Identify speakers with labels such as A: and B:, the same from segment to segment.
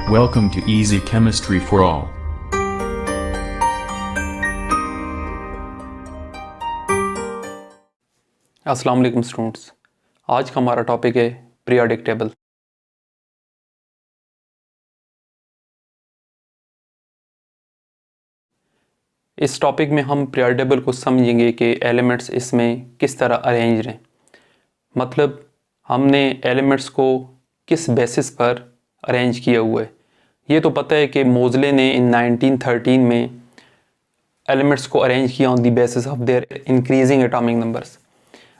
A: Welcome to Easy Chemistry for All.
B: अस्सलाम वालेकुम students, आज का हमारा टॉपिक है पीरियोडिक टेबल। इस टॉपिक में हम पीरियोडिक टेबल को समझेंगे कि एलिमेंट्स इसमें किस तरह अरेंज हैं, मतलब हमने एलिमेंट्स को किस बेसिस पर अरेंज किया हुआ है। ये तो पता है कि मोज़ले ने इन 1913 में एलिमेंट्स को अरेंज किया on the basis of their increasing atomic numbers.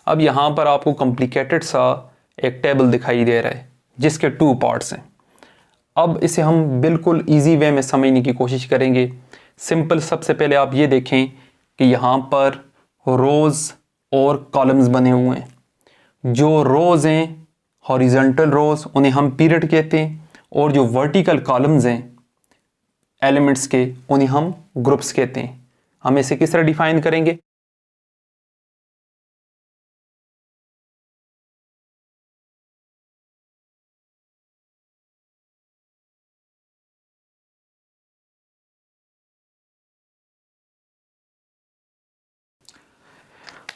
B: अब यहाँ पर आपको कॉम्प्लिकेटेड सा एक टेबल दिखाई दे रहा है जिसके 2 पार्ट्स हैं। अब इसे हम बिल्कुल इजी वे में समझने की कोशिश करेंगे। सिंपल, सबसे पहले आप ये देखें कि यहाँ पर रोज़ और कॉलम्स बने हुए हैं। जो रोज़ हैं हॉरिजॉन्टल रोज़, उन्हें हम पीरियड कहते हैं, और जो वर्टिकल कॉलम्स हैं एलिमेंट्स के, उन्हें हम ग्रुप्स कहते हैं। हम इसे किस तरह डिफाइन करेंगे?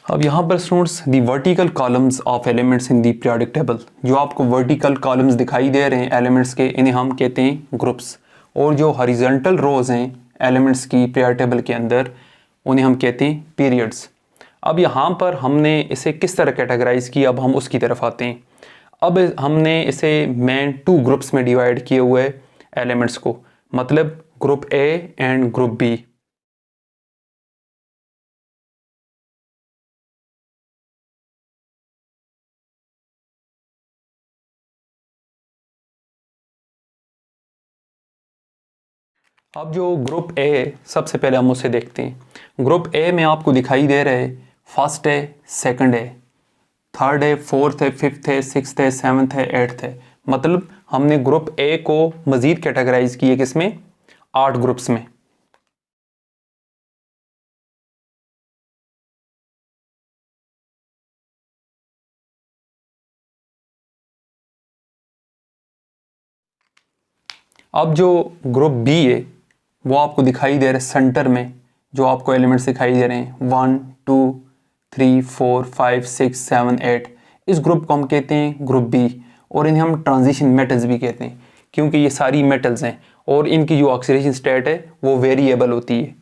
B: अब यहाँ पर students the vertical columns of elements in the periodic table, जो आपको वर्टिकल कॉलम्स दिखाई दे रहे हैं एलिमेंट्स के, इन्हें हम कहते हैं ग्रुप्स। और जो हॉरिजॉन्टल रोज़ हैं एलिमेंट्स की पीरियोडिक टेबल के अंदर, उन्हें हम कहते हैं पीरियड्स। अब यहाँ पर हमने इसे किस तरह कैटेगराइज किया, अब हम उसकी तरफ आते हैं। अब हमने इसे मेन 2 ग्रुप्स में डिवाइड किए हुए एलिमेंट्स को, मतलब group A and group B. अब जो ग्रुप ए, सबसे पहले हम उसे देखते हैं। ग्रुप ए में आपको दिखाई दे रहा है फर्स्ट है, सेकंड है, थर्ड है, फोर्थ है, फिफ्थ है, सिक्स्थ है, सेवन्थ है, एट्थ है। मतलब हमने ग्रुप ए को मजीद कैटेगराइज किए किसमें? 8 ग्रुप्स में। अब जो ग्रुप बी है वो आपको दिखाई दे रहा है सेंटर में, जो आपको एलिमेंट्स दिखाई दे रहे हैं 1 2 3 4 5 6 7 8। इस ग्रुप को हम कहते हैं ग्रुप बी, और इन्हें हम ट्रांजिशन मेटल्स भी कहते हैं, क्योंकि ये सारी मेटल्स हैं और इनकी जो ऑक्सीडेशन स्टेट है वो वेरिएबल होती है,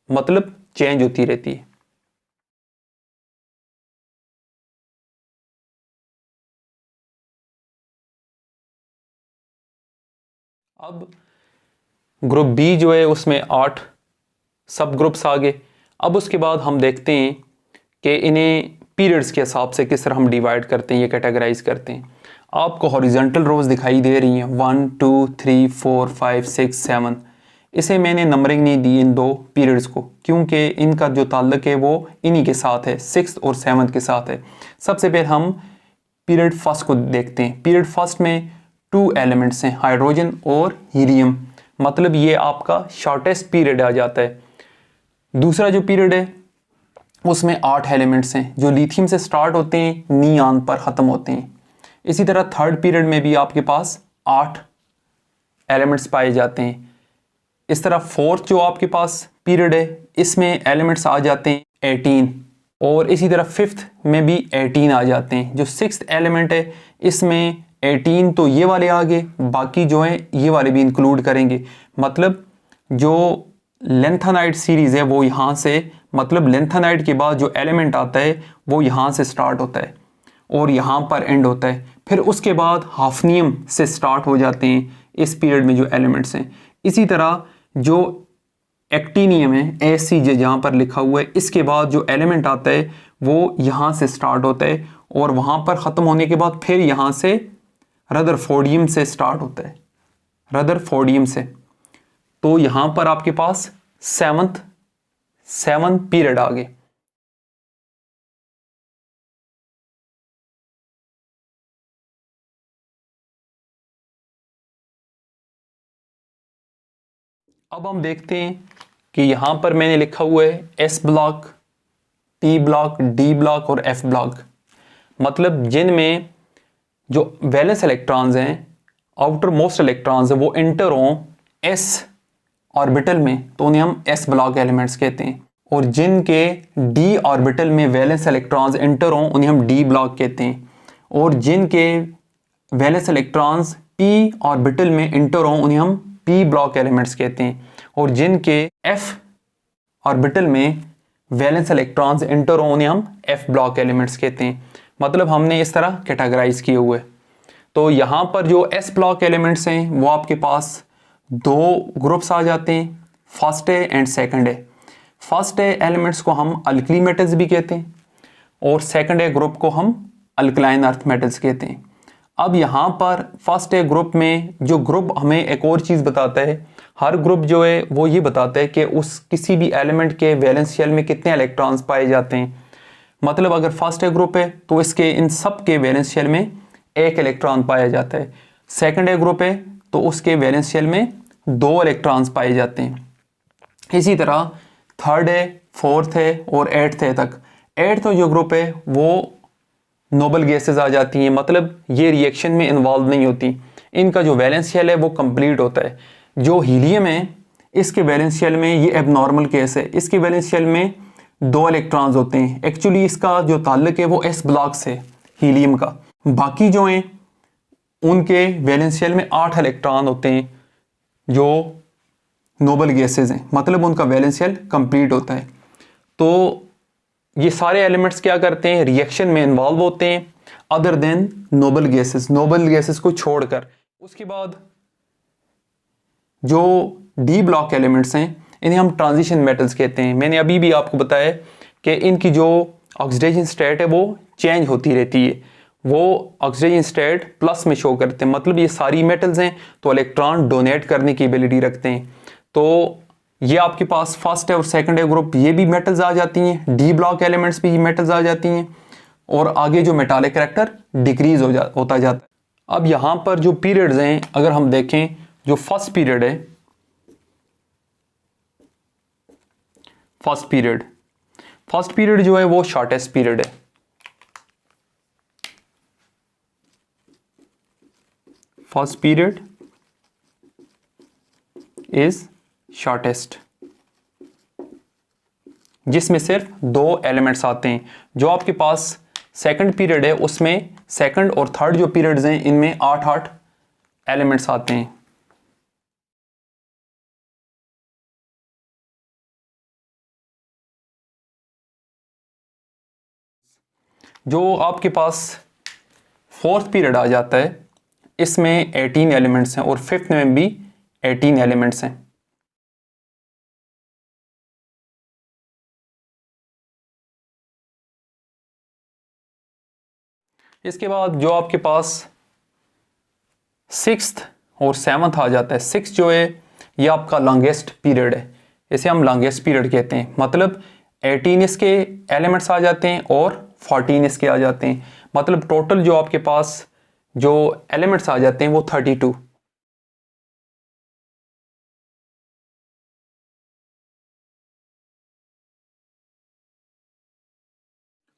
B: मतलब चेंज होती रहती है। अब ग्रुप बी जो है उसमें 8 सब ग्रुप्स आ गए। अब उसके बाद हम देखते हैं कि इन्हें पीरियड्स के हिसाब से किस तरह हम डिवाइड करते हैं, ये कैटेगराइज करते हैं। आपको हॉरिजॉन्टल रोज दिखाई दे रही हैं 1 2 3 4 5 6 7। इसे मैंने नंबरिंग नहीं दी इन 2 पीरियड्स को, क्योंकि इनका जो ताल्लुक है वो इन्हीं के साथ है, 6th और 7th के साथ है। सबसे पहले हम पीरियड फर्स्ट को देखते हैं। पीरियड फर्स्ट में 2 एलिमेंट्स हैं, हाइड्रोजन और हीलियम, मतलब ये आपका शॉर्टेस्ट पीरियड आ जाता है। दूसरा जो पीरियड है उसमें 8 एलिमेंट्स हैं, जो लिथियम से स्टार्ट होते हैं, नियॉन पर ख़त्म होते हैं। इसी तरह थर्ड पीरियड में भी आपके पास 8 एलिमेंट्स पाए जाते हैं। इस तरह फोर्थ जो आपके पास पीरियड है इसमें एलिमेंट्स आ जाते हैं 18, और इसी तरह फिफ्थ में भी 18 आ जाते हैं। जो 6th एलिमेंट है इसमें 18 तो ये वाले आ गए, बाकी जो है ये वाले भी इंक्लूड करेंगे। मतलब जो लेंथेनाइड सीरीज है वो यहाँ से, मतलब लेंथेनाइड के बाद जो एलिमेंट आता है वो यहाँ से स्टार्ट होता है और यहाँ पर एंड होता है। फिर उसके बाद हाफनियम से स्टार्ट हो जाते हैं इस पीरियड में जो एलिमेंट्स हैं। इसी तरह जो एक्टिनियम है, एसीजे जहाँ पर लिखा हुआ है, इसके बाद जो एलिमेंट आता है वो यहाँ से स्टार्ट होता है और वहाँ पर ख़त्म होने के बाद फिर यहाँ से रदरफोर्डियम से स्टार्ट होता है, रदरफोर्डियम से। तो यहाँ पर आपके पास 7 पीरियड आ गए। अब हम देखते हैं कि यहाँ पर मैंने लिखा हुआ है S block, T block, D block और एफ ब्लॉक, मतलब जिनमें जो वैलेंस इलेक्ट्रॉन्स हैं आउटर मोस्ट इलेक्ट्रॉन्स है वो इंटर हों s ऑर्बिटल में तो उन्हें हम s ब्लॉक एलिमेंट्स कहते हैं, और जिनके d ऑर्बिटल में वैलेंस इलेक्ट्रॉन्स इंटर हों उन्हें हम d ब्लॉक कहते हैं, और जिनके वैलेंस इलेक्ट्रॉन्स p ऑर्बिटल में इंटर हों उन्हें हम p ब्लॉक एलिमेंट्स कहते हैं, और जिनके f ऑर्बिटल में वैलेंस इलेक्ट्रॉन्स इंटर हों उन्हें हम f ब्लॉक एलिमेंट्स कहते हैं। मतलब हमने इस तरह कैटेगराइज किए हुए। तो यहाँ पर जो s ब्लॉक एलिमेंट्स हैं वो आपके पास दो ग्रुप्स आ जाते हैं, फर्स्ट है एंड सेकंड है। फर्स्ट है एलिमेंट्स को हम अल्कली मेटल्स भी कहते हैं, और सेकंड है ग्रुप को हम अल्कलाइन अर्थ मेटल्स कहते हैं। अब यहाँ पर फर्स्ट है ग्रुप में जो ग्रुप हमें एक और चीज़ बताता है, हर ग्रुप जो है वो ये बताता है कि उस किसी भी एलिमेंट के वैलेंस शेल में कितने इलेक्ट्रॉन्स पाए जाते हैं। मतलब अगर फर्स्ट है ग्रुप है तो इसके इन सब के वैलेंस शेल में एक इलेक्ट्रॉन पाया जाता है। सेकंड है ग्रुप है तो उसके वैलेंस शेल में 2 इलेक्ट्रॉन्स पाए जाते हैं। इसी तरह थर्ड है, फोर्थ है और एट्थ है तक। एट्थ जो ग्रुप है वो नोबल गैसेस आ जाती हैं, मतलब ये रिएक्शन में इन्वॉल्व नहीं होती, इनका जो वैलेंस शेल है वो कंप्लीट होता है। जो हीलियम है इसके वैलेंस शेल में ये एबनॉर्मल केस है, इसके वैलेंस शेल में 2 इलेक्ट्रॉन्स होते हैं। एक्चुअली इसका जो ताल्लुक है वो s ब्लॉक से हीलियम का। बाकी जो हैं उनके वैलेंस शेल में 8 इलेक्ट्रॉन होते हैं जो नोबल गैसेस हैं, मतलब उनका वैलेंस शेल कंप्लीट होता है। तो ये सारे एलिमेंट्स क्या करते हैं, रिएक्शन में इन्वॉल्व होते हैं अदर देन नोबल गैसेस को छोड़कर। उसके बाद जो डी ब्लॉक एलिमेंट्स हैं इन्हें हम ट्रांजिशन मेटल्स कहते हैं। मैंने अभी भी आपको बताया कि इनकी जो ऑक्सीडेशन स्टेट है वो चेंज होती रहती है, वो ऑक्सीडेशन स्टेट प्लस में शो करते हैं। मतलब ये सारी मेटल्स हैं तो इलेक्ट्रॉन डोनेट करने की एबिलिटी रखते हैं। तो ये आपके पास फर्स्ट है और सेकंड है ग्रुप, ये भी मेटल्स आ जाती हैं, डी ब्लॉक एलिमेंट्स भी मेटल्स आ जाती हैं, और आगे जो मेटालिक करैक्टर डिक्रीज होता जाता है। अब यहाँ पर जो पीरियड्स हैं अगर हम देखें, जो फर्स्ट पीरियड है, फर्स्ट पीरियड जो है वो शॉर्टेस्ट पीरियड है। फर्स्ट पीरियड इज शॉर्टेस्ट, जिसमें सिर्फ 2 एलिमेंट्स आते हैं। जो आपके पास सेकंड पीरियड है उसमें सेकंड और थर्ड जो पीरियड्स हैं इनमें 8 एलिमेंट्स आते हैं। जो आपके पास फोर्थ पीरियड आ जाता है इसमें 18 एलिमेंट्स हैं, और फिफ्थ में भी 18 एलिमेंट्स हैं। इसके बाद जो आपके पास सिक्स्थ और सेवंथ आ जाता है, सिक्स जो है ये आपका लॉन्गेस्ट पीरियड है, इसे हम लॉन्गेस्ट पीरियड कहते हैं। मतलब 18 इसके एलिमेंट्स आ जाते हैं और 14 इसके आ जाते हैं। मतलब टोटल जो आपके पास जो एलिमेंट्स आ जाते हैं वो 32।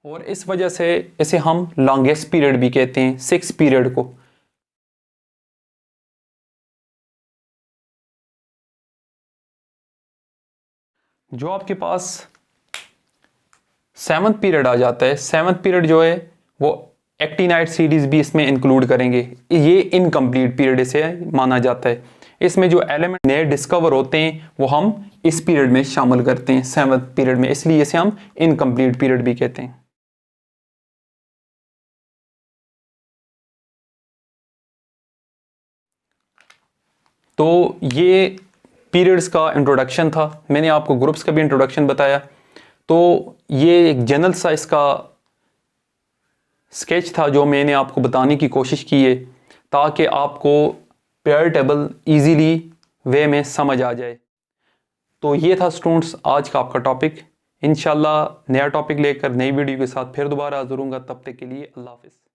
B: और इस वजह से इसे हम लॉन्गेस्ट पीरियड भी कहते हैं, 6 पीरियड को। जो आपके पास सेवंथ पीरियड आ जाता है, सेवंथ पीरियड जो है वो एक्टिनाइट सीरीज भी इसमें इंक्लूड करेंगे। ये इनकम्प्लीट पीरियड इसे माना जाता है। इसमें जो एलिमेंट नए डिस्कवर होते हैं वो हम इस पीरियड में शामिल करते हैं, सेवंथ पीरियड में, इसलिए इसे हम इनकम्प्लीट पीरियड भी कहते हैं। तो ये पीरियड्स का इंट्रोडक्शन था, मैंने आपको ग्रुप्स का भी इंट्रोडक्शन बताया। तो ये एक जनरल सा इसका स्केच था जो मैंने आपको बताने की कोशिश की है, ताकि आपको पेरियोडिक टेबल ईजीली वे में समझ आ जाए। तो ये था स्टूडेंट्स आज का आपका टॉपिक। इंशाल्लाह नया टॉपिक लेकर नई वीडियो के साथ फिर दोबारा हाजिर होऊंगा। तब तक के लिए अल्लाह हाफिज़।